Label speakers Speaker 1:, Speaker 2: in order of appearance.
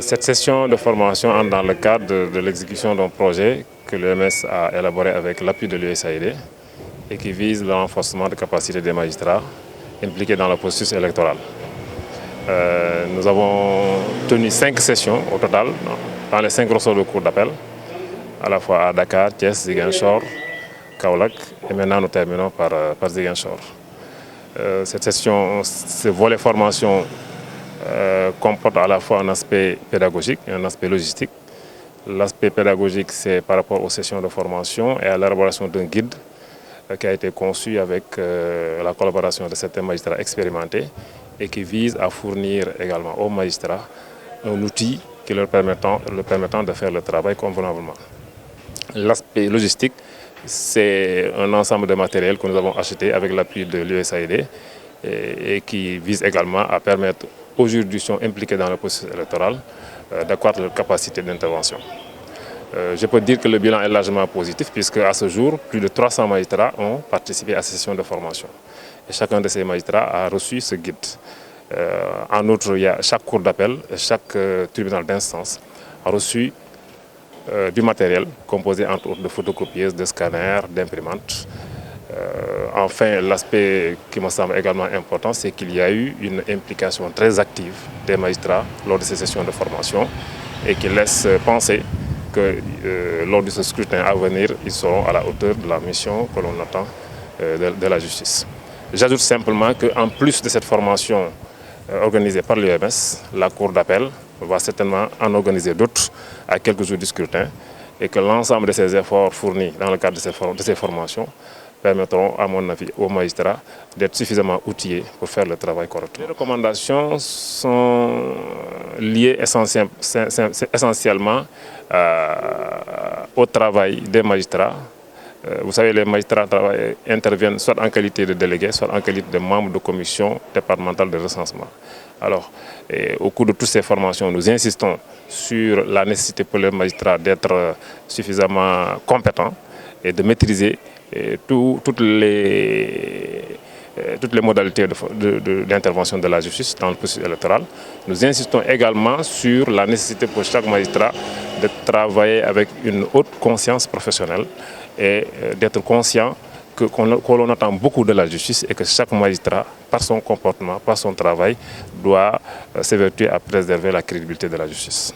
Speaker 1: Cette session de formation entre dans le cadre de l'exécution d'un projet que l'UMS a élaboré avec l'appui de l'USAID et qui vise le renforcement des capacités des magistrats impliqués dans le processus électoral. Nous avons tenu 5 sessions au total dans les 5 ressorts de cour d'appel, à la fois à Dakar, Thiès, Ziguinchor, Kaolack et maintenant nous terminons par Ziguinchor. Cette session, ce volet formation comporte à la fois un aspect pédagogique et un aspect logistique. L'aspect pédagogique, c'est par rapport aux sessions de formation et à l'élaboration d'un guide qui a été conçu avec la collaboration de certains magistrats expérimentés et qui vise à fournir également aux magistrats un outil qui leur permettant de faire le travail convenablement. L'aspect logistique, c'est un ensemble de matériel que nous avons acheté avec l'appui de l'USAID et qui vise également à permettre aux juridictions impliquées dans le processus électoral d'accroître leur capacité d'intervention. Je peux dire que le bilan est largement positif puisque à ce jour, plus de 300 magistrats ont participé à ces sessions de formation. Et chacun de ces magistrats a reçu ce guide. En outre, il y a chaque cour d'appel, chaque tribunal d'instance a reçu du matériel composé entre autres de photocopieuses, de scanners, d'imprimantes. Enfin, l'aspect qui me semble également important, c'est qu'il y a eu une implication très active des magistrats lors de ces sessions de formation et qui laisse penser que lors de ce scrutin à venir, ils seront à la hauteur de la mission que l'on attend de la justice. J'ajoute simplement qu'en plus de cette formation organisée par l'UMS, la Cour d'appel va certainement en organiser d'autres à quelques jours du scrutin et que l'ensemble de ces efforts fournis dans le cadre de ces formations permettront, à mon avis, aux magistrats d'être suffisamment outillés pour faire le travail correctement. Les recommandations sont liées essentiellement au travail des magistrats. Vous savez, les magistrats interviennent soit en qualité de délégués, soit en qualité de membres de commission départementale de recensement. Alors, au cours de toutes ces formations, nous insistons sur la nécessité pour les magistrats d'être suffisamment compétents et de maîtriser toutes les modalités d'intervention de la justice dans le processus électoral. Nous insistons également sur la nécessité pour chaque magistrat de travailler avec une haute conscience professionnelle et d'être conscient que l'on attend beaucoup de la justice et que chaque magistrat, par son comportement, par son travail, doit s'évertuer à préserver la crédibilité de la justice.